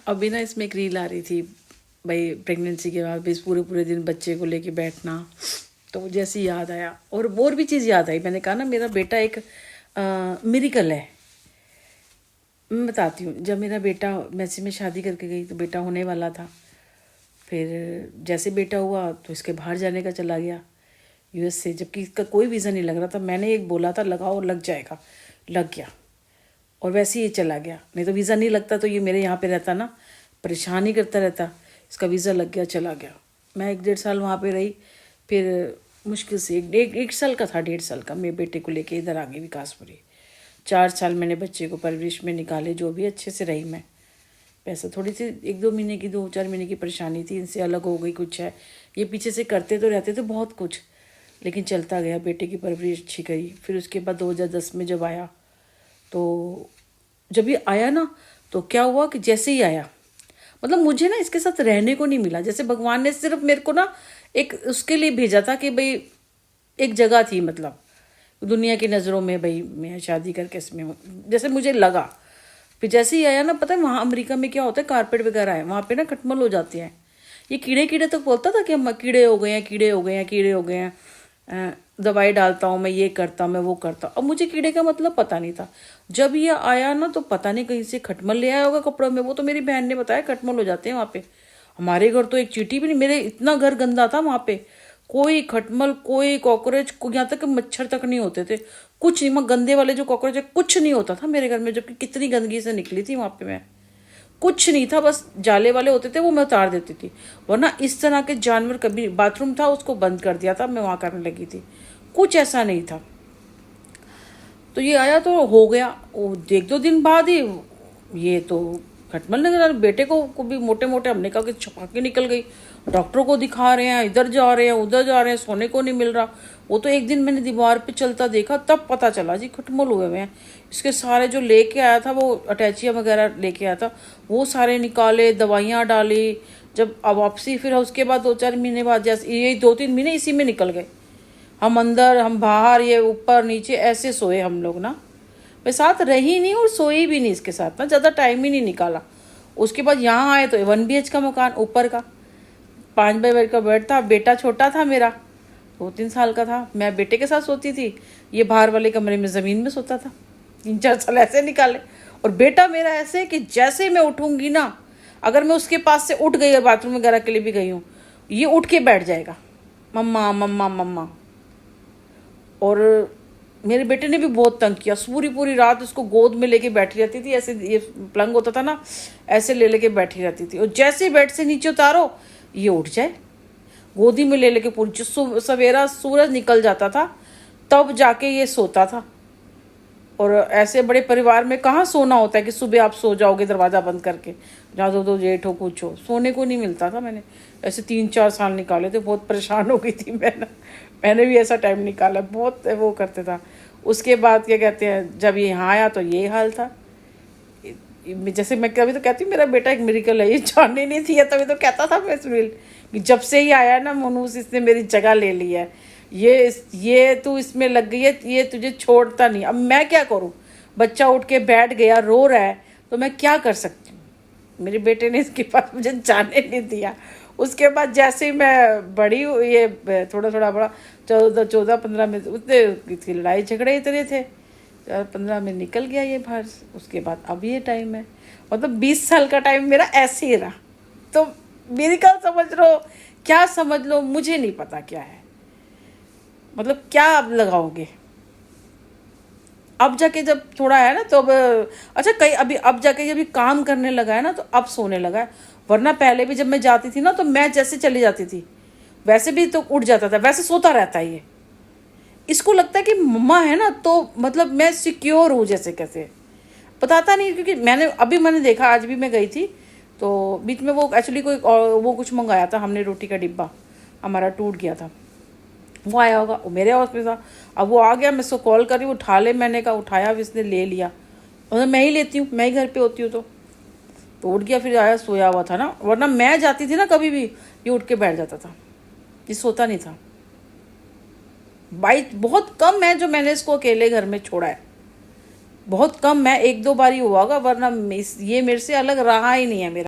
अभी ना इसमें एक रील आ रही थी भाई, प्रेगनेंसी के बाद भी पूरे पूरे दिन बच्चे को लेके बैठना। तो मुझे ऐसी याद आया और भी चीज़ याद आई। मैंने कहा ना मेरा बेटा एक मिरेकल है। मैं बताती हूँ, जब मेरा बेटा मैसी में शादी करके गई तो बेटा होने वाला था। फिर जैसे बेटा हुआ तो इसके बाहर जाने का चला गया यूएस से, जबकि इसका कोई वीज़ा नहीं लग रहा था। मैंने एक बोला था लगाओ, लग जाएगा, लग गया। और वैसे ही ये चला गया, नहीं तो वीज़ा नहीं लगता तो ये मेरे यहाँ पे रहता ना, परेशान ही करता रहता। इसका वीज़ा लग गया, चला गया। मैं 1-1.5 साल वहाँ पे रही। फिर मुश्किल से एक साल का था, 1.5 साल का, मेरे बेटे को लेके इधर आ गई विकासपुरी। 4 साल मैंने बच्चे को परवरिश में निकाले, जो भी अच्छे से रही मैं। पैसा थोड़ी सी 1-2 महीने की, 2-4 महीने की परेशानी थी, इनसे अलग हो गई कुछ है। ये पीछे से करते तो रहते थे बहुत कुछ, लेकिन चलता गया। बेटे की परवरिश अच्छी करी। फिर उसके बाद 2010 में जब आया, तो जब ये आया ना तो क्या हुआ कि जैसे ही आया, मतलब मुझे ना इसके साथ रहने को नहीं मिला। जैसे भगवान ने सिर्फ मेरे को ना एक उसके लिए भेजा था कि भाई एक जगह थी, मतलब दुनिया की नज़रों में भाई मैं शादी करके इसमें हूँ, जैसे मुझे लगा। फिर जैसे ही आया ना, पता है वहाँ अमेरिका में क्या होता है, कारपेट वगैरह है वहाँ पे ना, खटमल हो जाते हैं। ये कीड़े कीड़े तक बोलता था कि हम कीड़े हो गए हैं, कीड़े हो गए हैं, कीड़े हो गए हैं। दवाई डालता हूँ मैं, ये करता हूँ मैं, वो करता हूँ। अब मुझे कीड़े का मतलब पता नहीं था। जब ये आया ना तो पता नहीं कहीं से खटमल ले आया होगा कपड़ों में। वो तो मेरी बहन ने बताया खटमल हो जाते हैं वहाँ पे। हमारे घर तो एक चींटी भी नहीं, मेरे इतना घर गंदा था वहाँ पे, कोई खटमल, कोई कॉकरोच, यहाँ तक कि मच्छर तक नहीं होते थे। कुछ नहीं, गंदे वाले जो कॉकरोच है, कुछ नहीं होता था मेरे घर में, जबकि कितनी गंदगी से निकली थी वहाँ पे मैं। कुछ नहीं था, बस जाले वाले होते थे वो मैं उतार देती थी, वरना इस तरह के जानवर कभी। बाथरूम था उसको बंद कर दिया था मैं, वहाँ करने लगी थी। कुछ ऐसा नहीं था। तो ये आया तो हो गया, वो 1-2 दिन बाद ही ये तो खटमल निकल। बेटे को भी मोटे मोटे, हमने कहा कि छपा के निकल गई। डॉक्टरों को दिखा रहे हैं, इधर जा रहे हैं, उधर जा रहे हैं, सोने को नहीं मिल रहा। वो तो एक दिन मैंने दीवार पे चलता देखा, तब पता चला जी खटमल हुए हुए हैं। इसके सारे जो लेके आया था, वो अटैचियाँ वगैरह लेके आया था, वो सारे निकाले, दवाइयाँ डाली। जब अब वापसी, फिर उसके बाद 2-4 महीने बाद, जैसे यही 2-3 महीने इसी में निकल गए। हम अंदर, हम बाहर, ये ऊपर नीचे ऐसे सोए हम लोग ना। मैं साथ रही नहीं और सोई भी नहीं इसके साथ ना, ज़्यादा टाइम ही नहीं निकाला। उसके बाद यहाँ आए तो 1 BH का मकान ऊपर का, 5 बाई का बेड था। बेटा छोटा था मेरा, 2-3 साल का था। मैं बेटे के साथ सोती थी, ये बाहर वाले कमरे में ज़मीन में सोता था। 3-4 साल ऐसे निकाले। और बेटा मेरा ऐसे कि जैसे मैं उठूंगी ना, अगर मैं उसके पास से उठ गई, बाथरूम वगैरह के लिए भी गई हूँ, ये उठ के बैठ जाएगा, मम्मा मम्मा मम्मा। और मेरे बेटे ने भी बहुत तंग किया, पूरी पूरी रात उसको गोद में लेके बैठी रहती थी, ऐसे ये पलंग होता था ना, ऐसे ले लेके बैठी रहती थी। और जैसे ही बेड से नीचे उतारो, ये उठ जाए, गोदी में ले लेके पूरी। जो सवेरा सूरज निकल जाता था तब जाके ये सोता था। और ऐसे बड़े परिवार में कहाँ सोना होता है कि सुबह आप सो जाओगे दरवाज़ा बंद करके, जहाँ दो जेठ हो कुछ हो, सोने को नहीं मिलता था। मैंने ऐसे 3-4 साल निकाले थे, बहुत परेशान हो गई थी मैंने भी ऐसा टाइम निकाला, बहुत वो करते था। उसके बाद क्या कहते हैं, जब ये यहाँ आया तो ये हाल था। जैसे मैं कभी तो कहती हूँ मेरा बेटा एक मिरेकल है, ये जानने नहीं थी, तभी तो कहता था मैं सुनील कि जब से ही आया ना मनूस, इसने मेरी जगह ले ली है। ये तू इसमें लग गई है, ये तुझे छोड़ता नहीं। अब मैं क्या करूँ, बच्चा उठ के बैठ गया, रो रहा है, तो मैं क्या कर सकती हूँ। मेरे बेटे ने इसके पास मुझे जाने नहीं दिया। उसके बाद जैसे ही मैं बड़ी हुई, ये थोड़ा थोड़ा बड़ा, 14-15 में, उतने इसकी लड़ाई झगड़े इतने थे, 15 में निकल गया ये बाहर। उसके बाद अब ये टाइम है, मतलब 20 साल का टाइम मेरा ऐसे ही रहा। तो मेरी कल समझ लो, क्या समझ लो, मुझे नहीं पता क्या है, मतलब क्या अब लगाओगे। अब जाके जब थोड़ा है ना तो अब, अच्छा कहीं अभी अब जाके जब काम करने लगा है ना तो अब सोने लगा है। वरना पहले भी जब मैं जाती थी ना तो मैं जैसे चली जाती थी वैसे भी तो उठ जाता था, वैसे सोता रहता है ये। इसको लगता है कि मम्मा है ना तो मतलब मैं सिक्योर हूँ जैसे कैसे, बताता नहीं। क्योंकि मैंने देखा, आज भी मैं गई थी तो बीच में वो एक्चुअली कोई वो कुछ मंगाया था हमने, रोटी का डिब्बा हमारा टूट गया था, वो आया होगा, वो मेरे हाउस में था। अब वो आ गया, मैं उसको कॉल करी, उठा ले, मैंने कहा उठाया, इसने ले लिया। मतलब मैं ही लेती हूँ, मैं ही घर पे होती हूँ तो उठ गया। फिर आया, सोया हुआ था ना, वरना मैं जाती थी ना कभी भी, ये उठ के बैठ जाता था, ये सोता नहीं था। भाई बहुत कम है जो मैंने इसको अकेले घर में छोड़ा है, बहुत कम, मैं एक दो बार ही हुआ होगा, वरना ये मेरे से अलग रहा ही नहीं है मेरा।